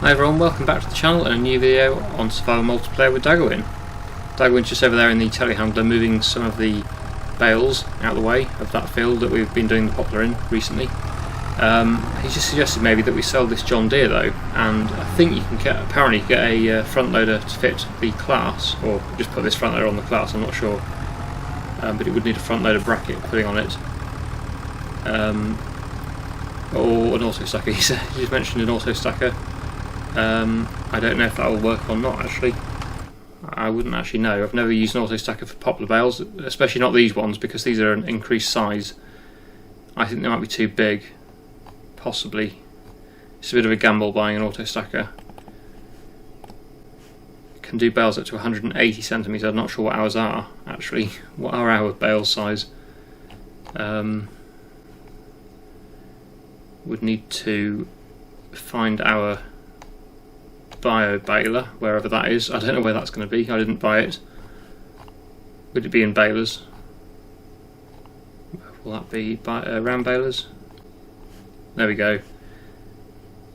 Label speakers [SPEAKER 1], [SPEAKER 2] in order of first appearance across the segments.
[SPEAKER 1] Hi everyone, welcome back to the channel and a new video on survival multiplayer with Daggerwin. Daggerwin's just over there in the telehandler moving some of the bales out of the way of that field that we've been doing the poplar in recently. He just suggested maybe that we sell this John Deere though, and I think you can apparently get a front loader to fit the class, or just put this front loader on the class, I'm not sure. But it would need a front loader bracket putting on it. Or an auto stacker. He just mentioned an auto stacker. I don't know if that will work or not actually. I wouldn't actually know. I've never used an auto stacker for poplar bales, especially not these ones because these are an increased size. I think they might be too big, possibly. It's a bit of a gamble buying an auto stacker. It can do bales up to 180 centimetres. I'm not sure what ours are actually. What are our bale size? Would need to find our bio baler, wherever that is. I don't know where that's going to be. I didn't buy it. Would it be in balers? Will that be round balers? There we go.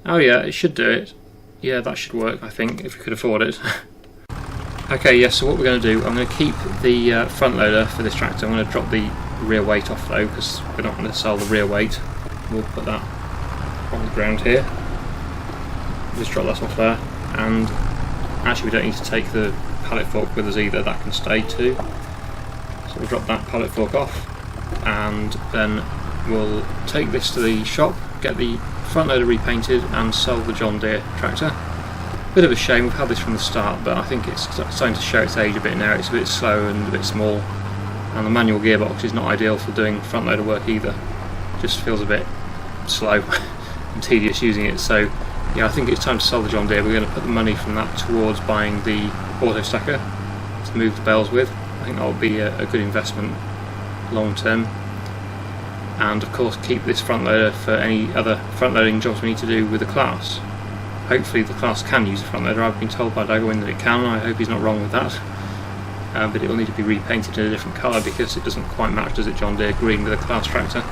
[SPEAKER 1] Oh yeah, it should do it. Yeah, that should work, I think, if we could afford it. Okay, yeah, so what we're going to do, I'm going to keep the front loader for this tractor. I'm going to drop the rear weight off though, because we're not going to sell the rear weight. We'll put that on the ground here. Just drop that off there, and actually we don't need to take the pallet fork with us either, that can stay too. So we'll drop that pallet fork off, and then we'll take this to the shop, get the front loader repainted and sell the John Deere tractor. Bit of a shame, we've had this from the start, but I think it's starting to show its age a bit now. It's a bit slow and a bit small, and the manual gearbox is not ideal for doing front loader work either. Just feels a bit slow and tedious using it. So yeah, I think it's time to sell the John Deere. We're going to put the money from that towards buying the auto stacker to move the bales with. I think that will be a good investment long term, and of course keep this front loader for any other front loading jobs we need to do with the class. Hopefully the class can use a front loader. I've been told by Daggerwin that it can. I hope he's not wrong with that. But it will need to be repainted in a different colour because it doesn't quite match, does it, John Deere green with a class tractor.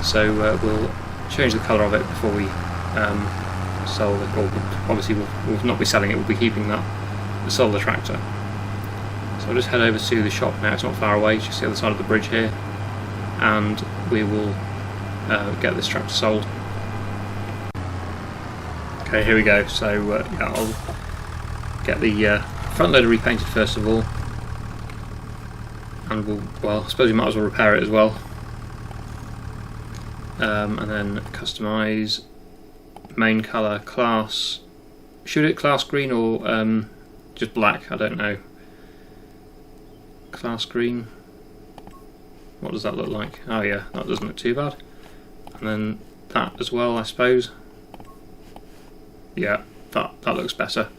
[SPEAKER 1] So we'll change the colour of it before we sell it, or obviously we'll not be selling it, we'll be keeping that to sell the tractor. So I'll just head over to the shop now. It's not far away, it's just the other side of the bridge here, and we will get this tractor sold. Okay, here we go. So yeah, I'll get the front loader repainted first of all, and well, I suppose we might as well repair it as well. And then customise, main colour, class. Should it class green or just black? I don't know. Class green. What does that look like? Oh yeah, that doesn't look too bad. And then that as well, I suppose. Yeah, that looks better.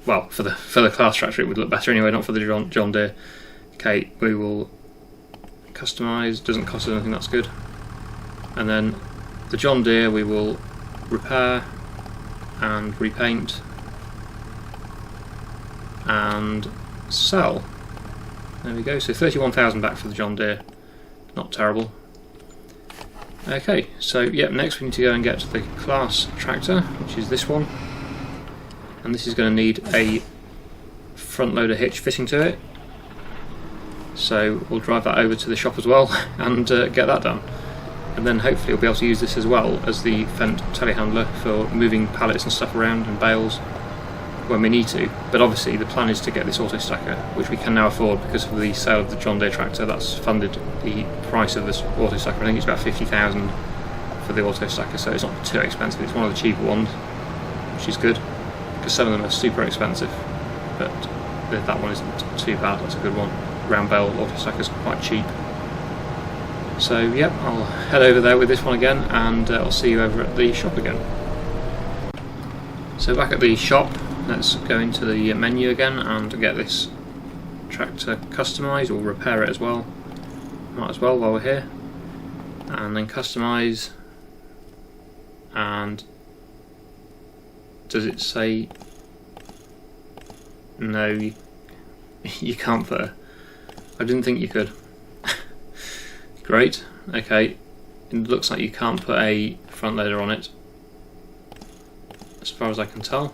[SPEAKER 1] Well, for the class tractor it would look better anyway, not for the John Deere. Okay, we will customise. Doesn't cost us anything. That's good. And then the John Deere we will repair and repaint and sell. There we go, so 31,000 back for the John Deere. Not terrible. Okay, so yep, next we need to go and get the class tractor, which is this one. And this is going to need a front loader hitch fitting to it. So we'll drive that over to the shop as well and get that done. And then hopefully we'll be able to use this as well as the Fendt telehandler for moving pallets and stuff around and bales when we need to. But obviously the plan is to get this auto stacker, which we can now afford because of the sale of the John Deere tractor. That's funded the price of this auto stacker. I think it's about 50,000 for the auto stacker, so it's not too expensive. It's one of the cheaper ones, which is good because some of them are super expensive, but that one isn't too bad. That's a good one. Round bale auto stacker is quite cheap. So yep, I'll head over there with this one again, and I'll see you over at the shop again. So back at the shop, let's go into the menu again and get this tractor customised, or repair it as well. Might as well while we're here. And then customise, and does it say no, you can't put a, I didn't think you could. Great, okay, it looks like you can't put a front loader on it. as far as I can tell.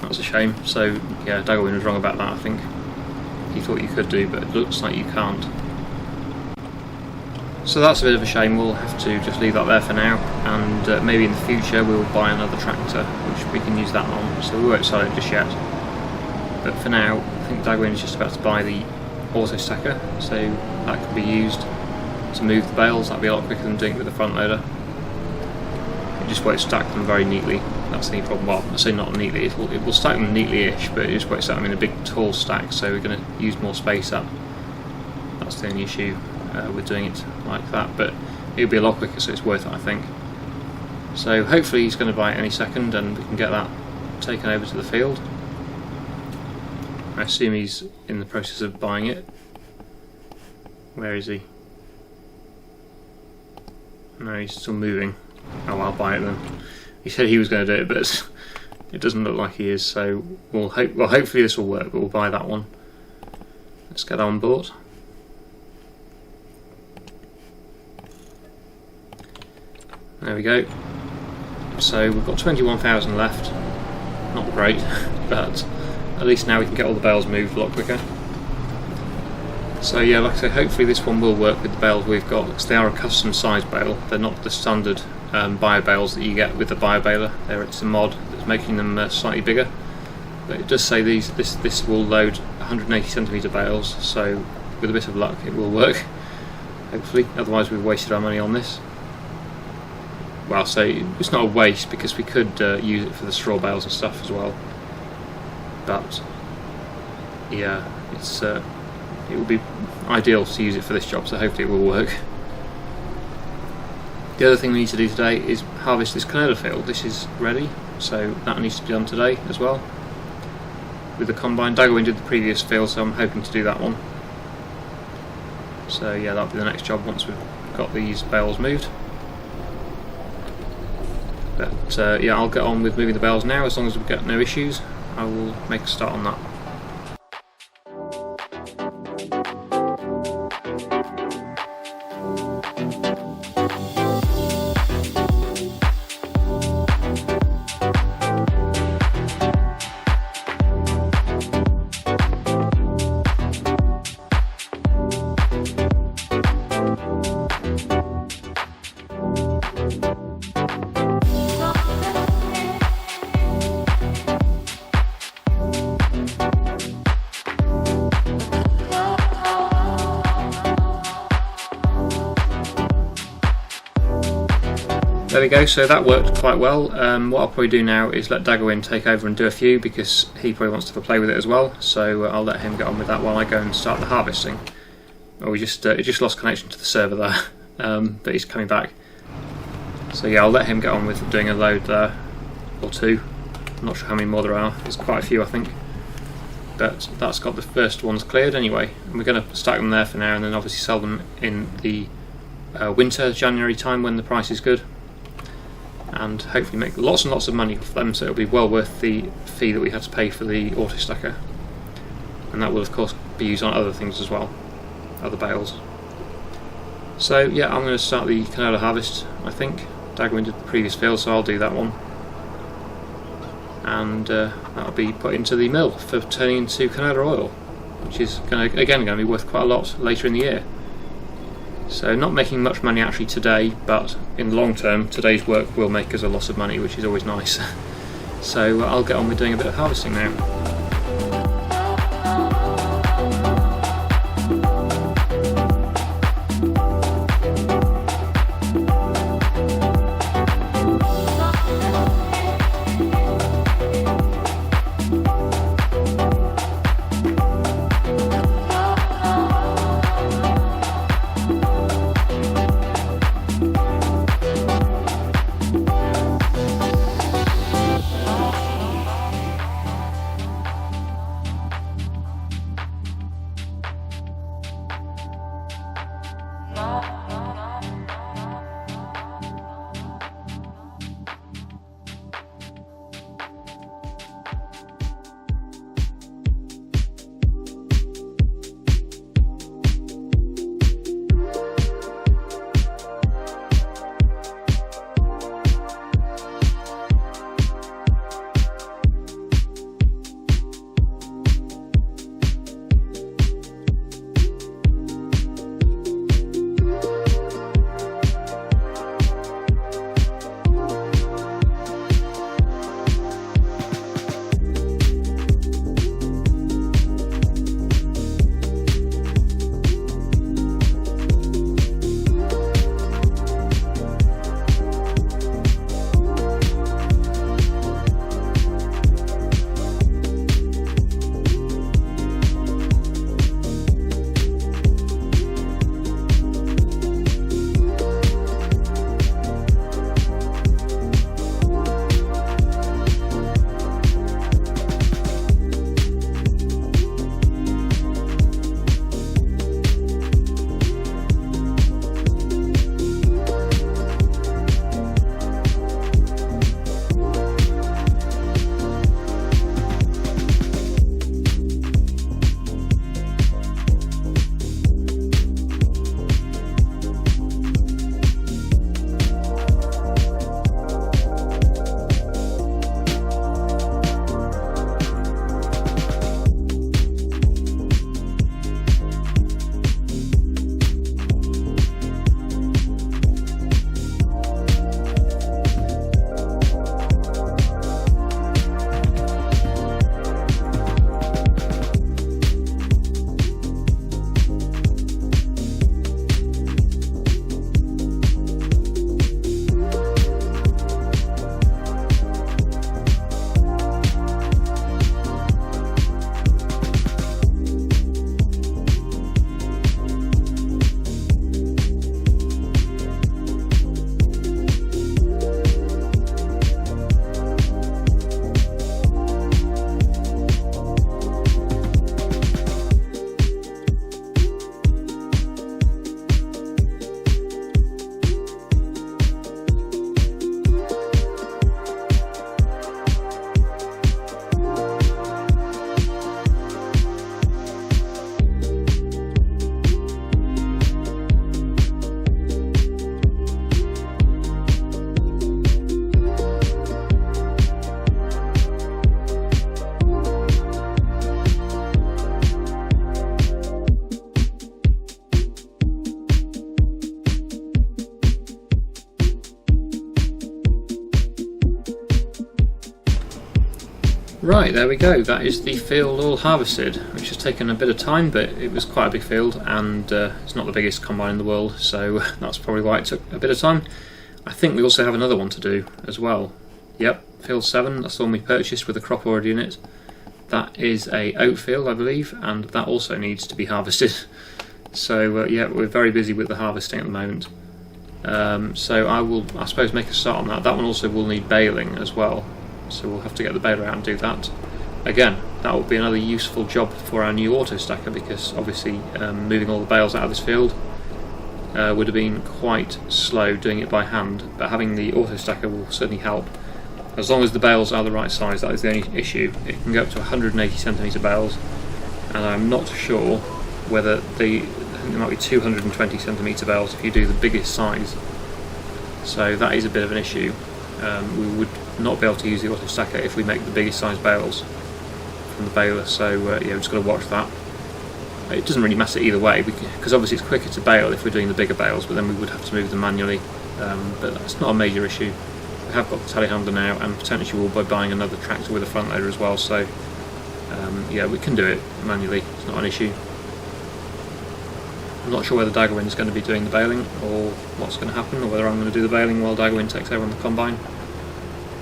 [SPEAKER 1] That's a shame. So yeah, Daggerwin was wrong about that, I think. He thought you could do, but it looks like you can't. So that's a bit of a shame. We'll have to just leave that there for now, and maybe in the future we'll buy another tractor which we can use that on, so we won't sell it just yet. But for now, I think Daggerwin is just about to buy the auto stacker, so that can be used to move the bales. That'll be a lot quicker than doing it with the front loader. It just won't stack them very neatly. That's the only problem. Well, I say not neatly, it will stack them neatly-ish, but it just won't stack them in a big tall stack, so we're going to use more space up. That's the only issue with doing it like that, but it'll be a lot quicker, so it's worth it, I think. So hopefully he's going to buy it any second and we can get that taken over to the field. I assume he's in the process of buying it. Where is he? No, he's still moving. Oh, I'll buy it then. He said he was going to do it, but it doesn't look like he is, so well, hopefully this will work, but we'll buy that one. Let's get that on board. There we go. So we've got 21,000 left. Not great, but at least now we can get all the bales moved a lot quicker. So yeah, like I say, hopefully this one will work with the bales we've got, because they are a custom size bale. They're not the standard bio bales that you get with the bio baler. It's a mod that's making them slightly bigger. But it does say this will load 180cm bales, so with a bit of luck it will work, hopefully. Otherwise we've wasted our money on this. Well, so it's not a waste, because we could use it for the straw bales and stuff as well. But yeah, it would be ideal to use it for this job, so hopefully it will work. The other thing we need to do today is harvest this canola field. This is ready, so that needs to be done today as well with the combine. Daggerwin did the previous field, so I'm hoping to do that one. So yeah, that'll be the next job once we've got these bales moved. But yeah, I'll get on with moving the bales now. As long as we've got no issues, I will make a start on that. There we go, so that worked quite well. What I'll probably do now is let Daggerwin take over and do a few, because he probably wants to have a play with it as well, so I'll let him get on with that while I go and start the harvesting. Oh, it just lost connection to the server there, but he's coming back. So yeah, I'll let him get on with doing a load there, or two. I'm not sure how many more there are, there's quite a few I think. But that's got the first ones cleared anyway, and we're going to stack them there for now, and then obviously sell them in the winter, January time, when the price is good. And hopefully make lots and lots of money off them, so it'll be well worth the fee that we had to pay for the auto stacker. And that will of course be used on other things as well, other bales. So yeah, I'm going to start the canola harvest, I think. Daggerwin did the previous field, so I'll do that one. And that'll be put into the mill for turning into canola oil, which is going to be worth quite a lot later in the year. So not making much money actually today, but in the long term today's work will make us a lot of money, which is always nice. So I'll get on with doing a bit of harvesting now. Right, there we go. That is the field all harvested, which has taken a bit of time, but it was quite a big field, and it's not the biggest combine in the world, so that's probably why it took a bit of time. I think we also have another one to do as well. Yep, field 7, that's the one we purchased with the crop already in it. That is a oat field, I believe, and that also needs to be harvested. So yeah, we're very busy with the harvesting at the moment. So I will, I suppose, make a start on that. That one also will need baling as well, so we'll have to get the baler out and do that. Again, that will be another useful job for our new auto stacker, because obviously moving all the bales out of this field would have been quite slow doing it by hand, but having the auto stacker will certainly help. As long as the bales are the right size, that is the only issue. It can go up to 180cm bales, and I'm not sure whether I think there might be 220cm bales if you do the biggest size. So that is a bit of an issue. We would not be able to use the auto stacker if we make the biggest size bales from the baler, so yeah, we've just got to watch that. It doesn't really matter either way, because obviously it's quicker to bale if we're doing the bigger bales, but then we would have to move them manually, but that's not a major issue. We have got the telehandler now, and potentially we'll be buying another tractor with a front loader as well, so yeah, we can do it manually, it's not an issue. I'm not sure whether Daggerwin is going to be doing the baling or what's going to happen, or whether I'm going to do the baling while Daggerwin takes over on the combine.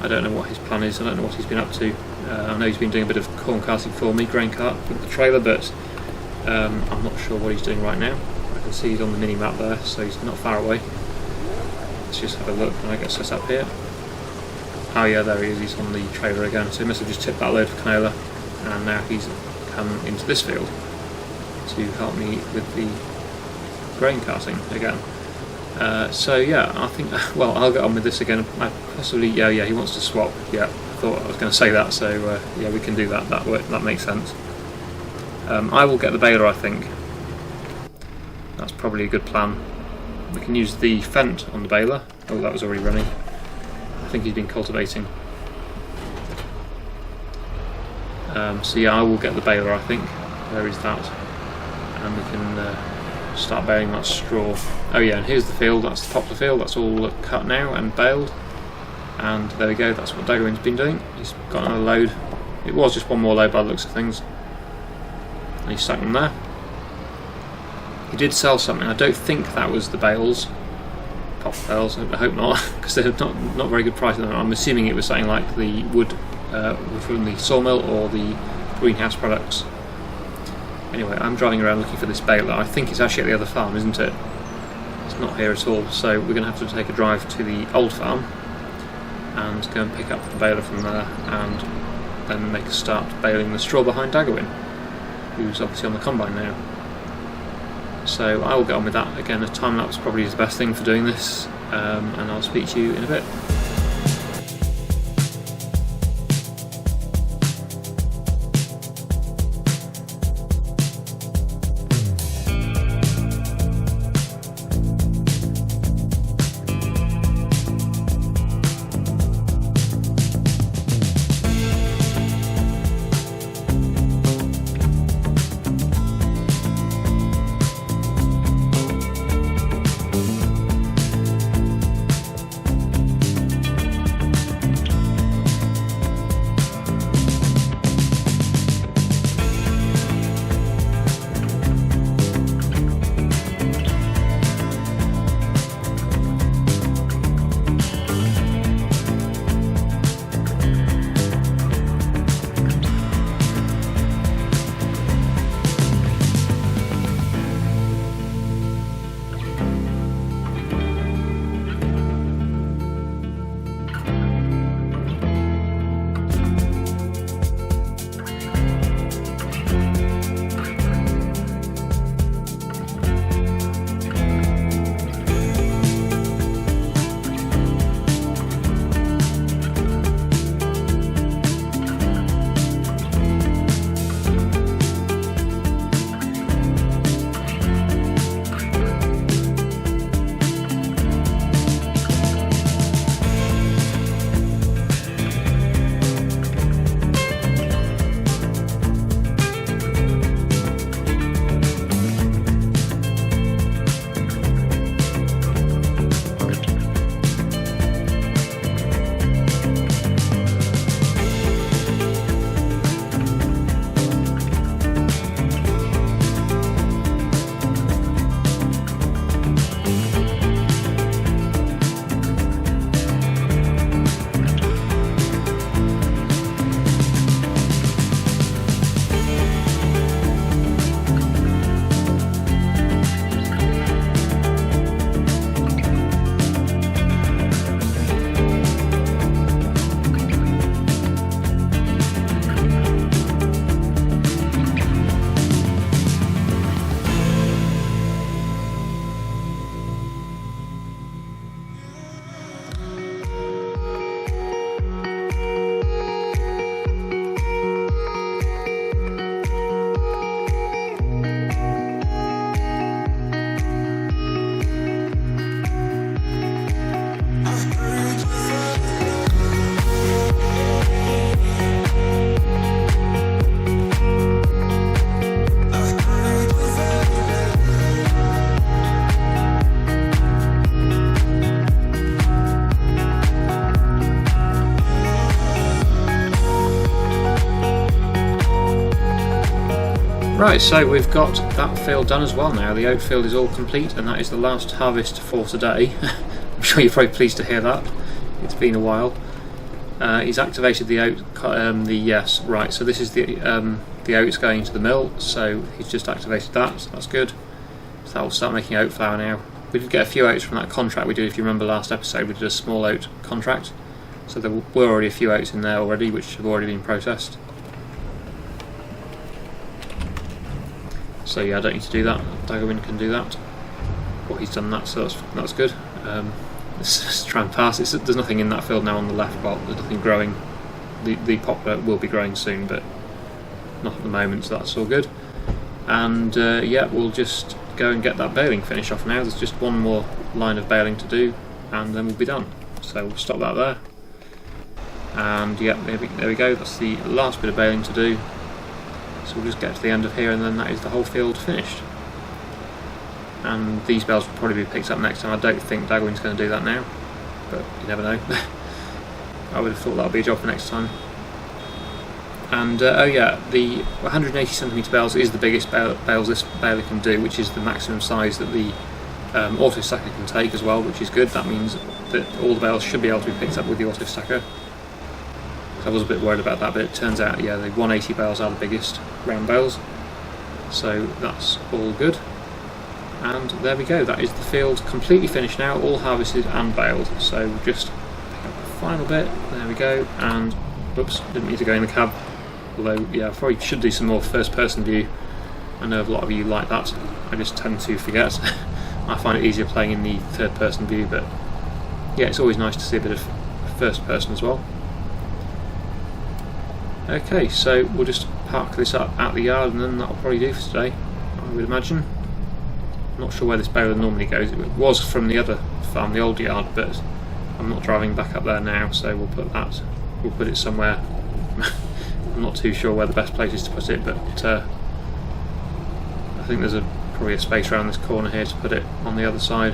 [SPEAKER 1] I don't know what his plan is, I don't know what he's been up to. I know he's been doing a bit of corn carting for me, grain cart with the trailer, but I'm not sure what he's doing right now. I can see he's on the mini map there, so he's not far away. Let's just have a look when I get set up here. Oh yeah, there he is, he's on the trailer again, so he must have just tipped that load of canola, and now he's come into this field to help me with the grain carting again. So yeah, I think, well, I'll get on with this again. Yeah, he wants to swap. Yeah, I thought I was going to say that, so yeah, we can do that. That makes sense. I will get the baler, I think. That's probably a good plan. We can use the Fent on the baler. Oh, that was already running. I think he's been cultivating. So yeah, I will get the baler, I think. Where is that? And we can start baling that straw. Oh yeah, and here's the field, that's the poplar field, that's all cut now and baled. And there we go, that's what Daggerwin's been doing. He's got another load. It was just one more load by the looks of things. And he stuck them there. He did sell something, I don't think that was the bales. Poplar bales, I hope not, because they're not very good price. I'm assuming it was something like the wood from the sawmill or the greenhouse products. Anyway, I'm driving around looking for this baler. I think it's actually at the other farm, isn't it? It's not here at all, so we're going to have to take a drive to the old farm and go and pick up the baler from there, and then make a start baling the straw behind Daggerwin, who's obviously on the combine now. So I will get on with that. Again, a time lapse probably is the best thing for doing this, and I'll speak to you in a bit. Right, so we've got that field done as well now. The oat field is all complete, and that is the last harvest for today. I'm sure you're probably pleased to hear that. It's been a while. He's activated the oat. Yes, right. So this is the oats going to the mill. So he's just activated that. So that's good. So that will start making oat flour now. We did get a few oats from that contract we did. If you remember last episode, we did a small oat contract. So there were already a few oats in there already, which have already been processed. So yeah, I don't need to do that. Daggerwin can do that. Well, he's done that, so that's good. Let's just try and pass. There's nothing in that field now on the left. Well, there's nothing growing. The poplar will be growing soon, but not at the moment, so that's all good. And yeah, we'll just go and get that baling finish off now. There's just one more line of baling to do, and then we'll be done. So we'll stop that there. And yeah, there we go. That's the last bit of baling to do. So we'll just get to the end of here, and then that is the whole field finished. And these bales will probably be picked up next time. I don't think Daggerwin's going to do that now, but you never know. I would have thought that would be a job for next time. And oh yeah, the 180cm bales is the biggest bales this baler can do, which is the maximum size that the auto stacker can take as well, which is good. That means that all the bales should be able to be picked up with the auto stacker. I was a bit worried about that, but it turns out, yeah, the 180 bales are the biggest round bales, so that's all good. And there we go, that is the field completely finished now, all harvested and baled. So we'll just pick up the final bit, there we go, and whoops, didn't need to go in the cab, although yeah, I probably should do some more first person view. I know a lot of you like that, I just tend to forget. I find it easier playing in the third person view, but yeah, it's always nice to see a bit of first person as well. Okay, so we'll just park this up at the yard, and then that'll probably do for today, I would imagine. I'm not sure where this baler normally goes. It was from the other farm, the old yard, but I'm not driving back up there now, so we'll put it somewhere. I'm not too sure where the best place is to put it, but I think there's probably a space around this corner here to put it on the other side.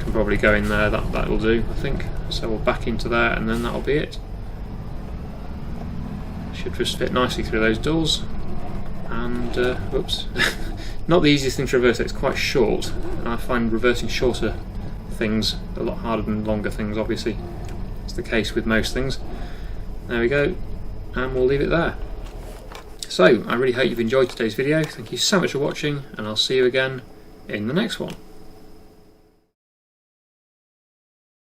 [SPEAKER 1] Can probably go in there, that will do, I think. So we'll back into there, and then that'll be it. Should just fit nicely through those doors. And whoops, not the easiest thing to reverse. It's quite short, and I find reversing shorter things a lot harder than longer things. Obviously, it's the case with most things. There we go, and we'll leave it there. So I really hope you've enjoyed today's video. Thank you so much for watching, and I'll see you again in the next one.